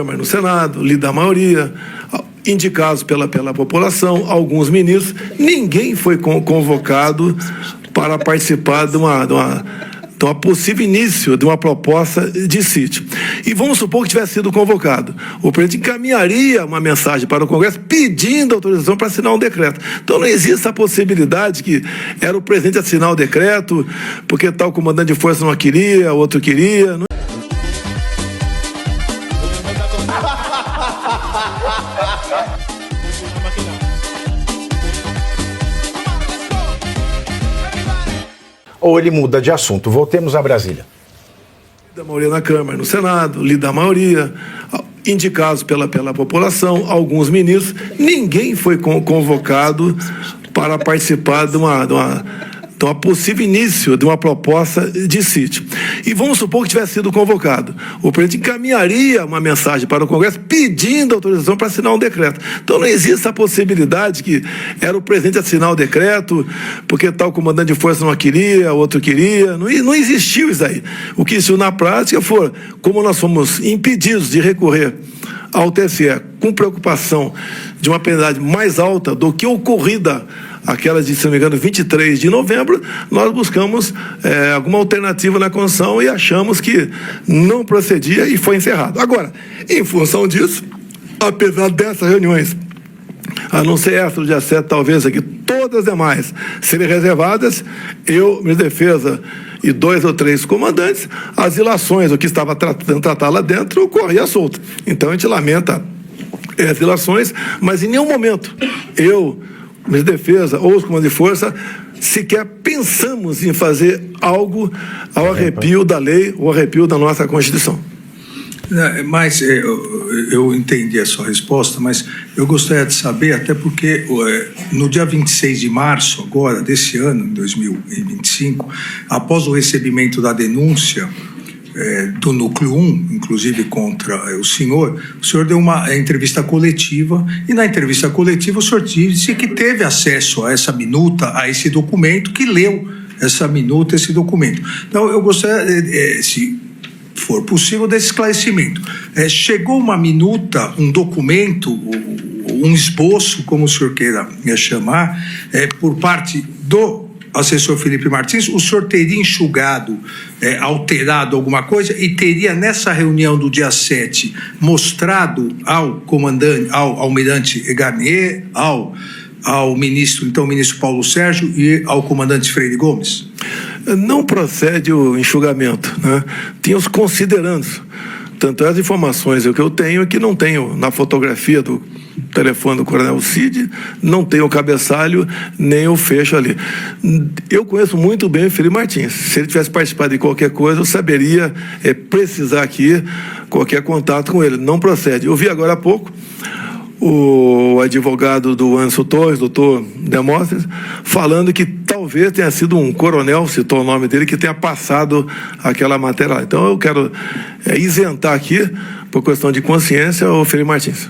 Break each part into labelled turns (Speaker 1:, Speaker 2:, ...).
Speaker 1: No Senado, líder da maioria, indicados pela população, alguns ministros, ninguém foi convocado para participar de uma possível início de uma proposta de sítio. E vamos supor que tivesse sido convocado. O presidente encaminharia uma mensagem para o Congresso pedindo autorização para assinar um decreto. Então não existe a possibilidade que era o presidente assinar o decreto, porque tal comandante de força não queria, outro queria.
Speaker 2: Ou ele muda de assunto. Voltemos a Brasília.
Speaker 1: Da maioria na Câmara, no Senado, líder da maioria, indicados pela população, alguns ministros, ninguém foi convocado para participar de uma possível início de uma proposta de sítio. E vamos supor que tivesse sido convocado. O presidente encaminharia uma mensagem para o Congresso pedindo autorização para assinar um decreto. Então não existe a possibilidade que era o presidente assinar o decreto, porque tal comandante de força não queria, outro queria. Não existiu isso aí. O que existiu na prática foi, como nós fomos impedidos de recorrer ao TSE com preocupação de uma penalidade mais alta do que ocorrida aquela de, se não me engano, 23 de novembro, nós buscamos alguma alternativa na Constituição e achamos que não procedia e foi encerrado. Agora, em função disso, apesar dessas reuniões, a não ser essa do dia 7, talvez aqui, todas as demais serem reservadas, eu, minha defesa e 2 ou 3 comandantes, as ilações, o que estava tentando tratar lá dentro, corria solto. Então a gente lamenta as ilações, mas em nenhum momento eu, minha defesa ou os comandos de força, sequer pensamos em fazer algo ao arrepio da lei ou arrepio da nossa Constituição.
Speaker 3: Mas eu entendi a sua resposta, mas eu gostaria de saber, até porque no dia 26 de março, agora, desse ano, 2025, após o recebimento da denúncia do Núcleo 1, inclusive contra o senhor deu uma entrevista coletiva, e na entrevista coletiva o senhor disse que teve acesso a essa minuta, a esse documento, que leu essa minuta, esse documento. Então, eu gostaria, se for possível, desse esclarecimento. Chegou uma minuta, um documento, um esboço, como o senhor queira chamar, por parte do assessor Felipe Martins, o senhor teria enxugado, alterado alguma coisa e teria nessa reunião do dia 7 mostrado ao comandante, ao almirante Garnier, ao ministro, então o ministro Paulo Sérgio e ao comandante Freire Gomes?
Speaker 1: Não procede o enxugamento, né? Tinha os considerandos. Tanto as informações que eu tenho que não tenho na fotografia do telefone do Coronel Cid, não tem o cabeçalho, nem o fecho ali. Eu conheço muito bem o Felipe Martins. Se ele tivesse participado de qualquer coisa, eu saberia precisar aqui qualquer contato com ele. Não procede. Eu vi agora há pouco o advogado do Anderson Torres, doutor Demóstenes, falando que talvez tenha sido um coronel, citou o nome dele, que tenha passado aquela matéria lá. Então eu quero isentar aqui, por questão de consciência, o Felipe Martins.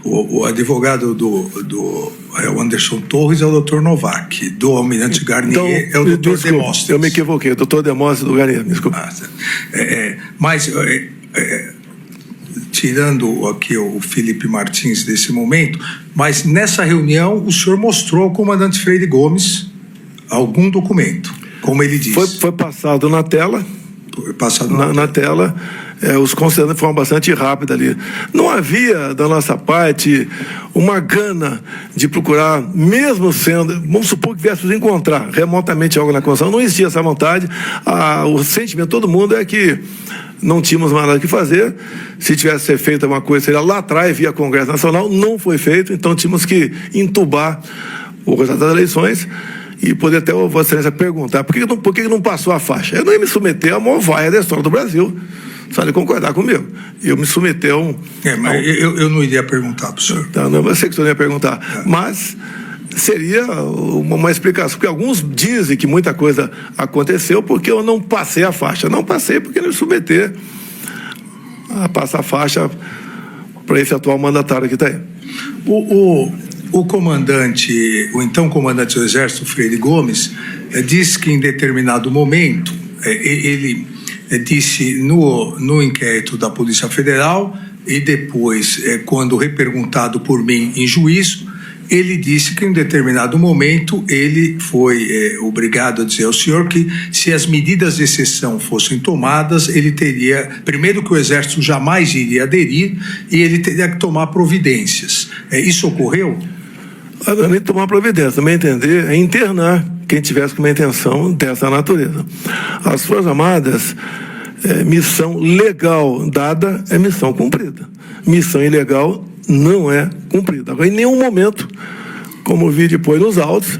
Speaker 3: O advogado do Anderson Torres é o doutor Novak, do almirante Garnier então, é o doutor Demóstenes.
Speaker 1: Eu me equivoquei, doutor Demóstenes do Garnier, desculpa.
Speaker 3: Mas tirando aqui o Felipe Martins desse momento, mas nessa reunião o senhor mostrou ao comandante Freire Gomes algum documento, como ele disse.
Speaker 1: Foi passado na tela. Na tela. Os conselheiros foram bastante rápidos ali. Não havia, da nossa parte, uma gana de procurar, mesmo sendo, vamos supor que viéssemos encontrar remotamente algo na Constituição, não existia essa vontade. O sentimento de todo mundo é que não tínhamos mais nada o que fazer. Se tivesse ser feita uma coisa, seria lá atrás, via Congresso Nacional, não foi feito, então tínhamos que entubar o resultado das eleições e poder até o Vossa Excelência perguntar por que não passou a faixa. Eu não ia me submeter à maior vaia da história do Brasil. Só ele concordar comigo. Eu me submeter a um...
Speaker 3: mas eu não iria perguntar para o senhor.
Speaker 1: Tá, não, eu sei que o senhor não ia perguntar. Mas seria uma explicação, porque alguns dizem que muita coisa aconteceu porque eu não passei a faixa. Não passei porque não me submeter a passar a faixa para esse atual mandatário que está aí.
Speaker 3: O comandante, o então comandante do Exército, Freire Gomes, disse que em determinado momento ele disse no inquérito da Polícia Federal e depois, quando reperguntado por mim em juízo, ele disse que em determinado momento ele foi obrigado a dizer ao senhor que se as medidas de exceção fossem tomadas, ele teria, primeiro que o Exército jamais iria aderir e ele teria que tomar providências. Isso ocorreu?
Speaker 1: Além de tomar providência, também entender, é internar quem tivesse com uma intenção dessa natureza. As Forças Armadas, missão legal dada é missão cumprida. Missão ilegal não é cumprida. Agora, em nenhum momento, como vi depois nos autos,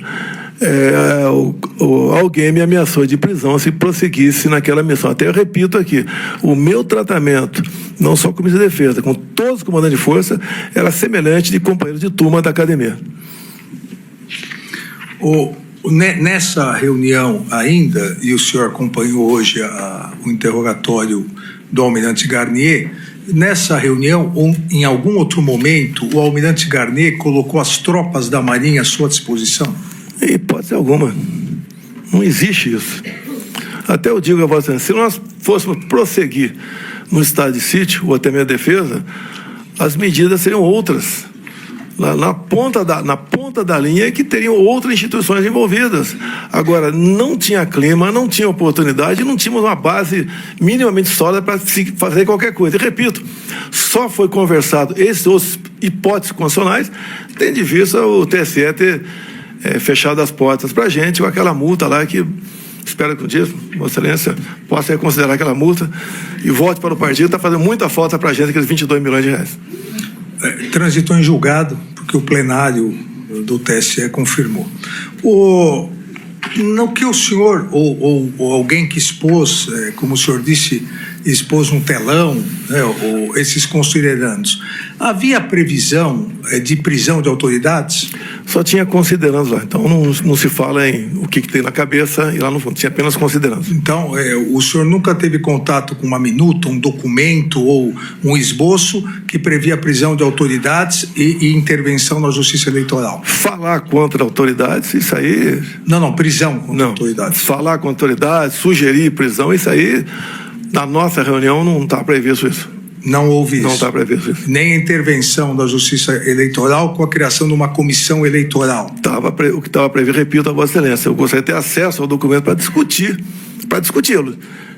Speaker 1: alguém me ameaçou de prisão se prosseguisse naquela missão. Até eu repito aqui, o meu tratamento, não só com o Ministério da Defesa, com todos os comandantes de força, era semelhante de companheiro de turma da academia.
Speaker 3: Nessa reunião ainda, e o senhor acompanhou hoje o interrogatório do Almirante Garnier, nessa reunião, ou em algum outro momento, o Almirante Garnier colocou as tropas da Marinha à sua disposição?
Speaker 1: Em hipótese alguma. Não existe isso. Até eu digo a você, se nós fôssemos prosseguir no estado de sítio, ou até minha defesa, as medidas seriam outras. Na ponta da linha é que teriam outras instituições envolvidas. Agora, não tinha clima, não tinha oportunidade, não tínhamos uma base minimamente sólida para fazer qualquer coisa. E repito, só foi conversado esses outros hipóteses constitucionais, tendo de vista o TSE ter fechado as portas para a gente com aquela multa lá que espero que um dia, Vossa Excelência, possa reconsiderar aquela multa e volte para o partido. Está fazendo muita falta para a gente aqueles 22 milhões de reais.
Speaker 3: Transitou em julgado, porque o plenário do TSE confirmou. No que o senhor, ou alguém que expôs, como o senhor disse, expôs um telão, ou esses considerandos, havia previsão de prisão de autoridades?
Speaker 1: Só tinha considerandos lá, então não se fala em o que tem na cabeça e lá no fundo, tinha apenas considerandos.
Speaker 3: Então, o senhor nunca teve contato com uma minuta, um documento ou um esboço que previa a prisão de autoridades e intervenção na Justiça Eleitoral?
Speaker 1: Falar contra autoridades, isso aí...
Speaker 3: Não, prisão contra autoridades.
Speaker 1: Falar contra autoridades, sugerir prisão, isso aí, na nossa reunião não está previsto isso.
Speaker 3: Não houve isso?
Speaker 1: Não está previsto isso.
Speaker 3: Nem a intervenção da Justiça Eleitoral com a criação de uma comissão eleitoral?
Speaker 1: O que estava previsto, repito a Vossa Excelência, eu gostaria de ter acesso ao documento para discuti-lo.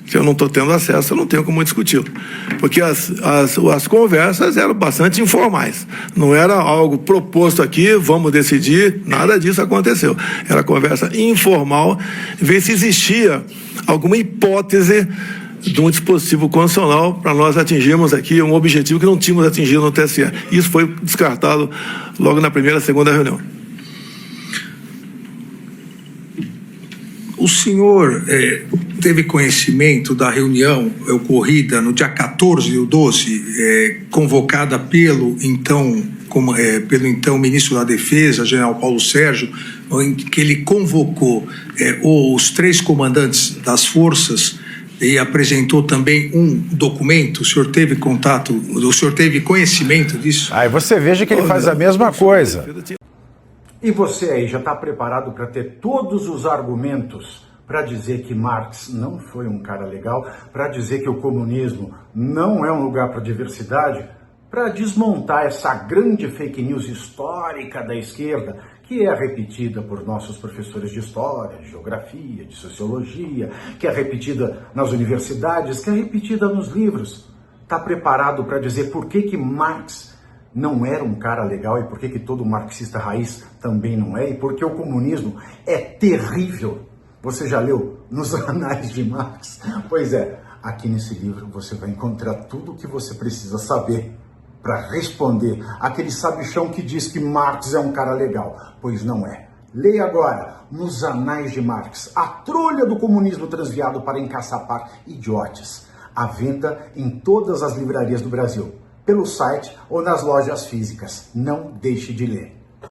Speaker 1: Se eu não estou tendo acesso, eu não tenho como discuti-lo. Porque as conversas eram bastante informais. Não era algo proposto aqui, vamos decidir, nada disso aconteceu. Era conversa informal, ver se existia alguma hipótese de um dispositivo constitucional para nós atingirmos aqui um objetivo que não tínhamos atingido no TSE. Isso foi descartado logo na primeira e segunda reunião.
Speaker 3: O senhor teve conhecimento da reunião ocorrida no dia 14/12, convocada pelo então ministro da Defesa, general Paulo Sérgio, em que ele convocou os 3 comandantes das forças e apresentou também um documento? O senhor teve contato, o senhor teve conhecimento disso?
Speaker 2: Aí você veja que ele faz a mesma coisa. E você aí já está preparado para ter todos os argumentos para dizer que Marx não foi um cara legal, para dizer que o comunismo não é um lugar para diversidade, para desmontar essa grande fake news histórica da esquerda, que é repetida por nossos professores de história, de geografia, de sociologia, que é repetida nas universidades, que é repetida nos livros. Está preparado para dizer por que Marx não era um cara legal e por que todo marxista raiz também não é, e por que o comunismo é terrível? Você já leu Nos Anais de Marx? Pois é, aqui nesse livro você vai encontrar tudo o que você precisa saber para responder aquele sabichão que diz que Marx é um cara legal, pois não é. Leia agora Nos Anais de Marx, a trolha do comunismo transviado para encaçapar idiotes. À venda em todas as livrarias do Brasil, pelo site ou nas lojas físicas. Não deixe de ler.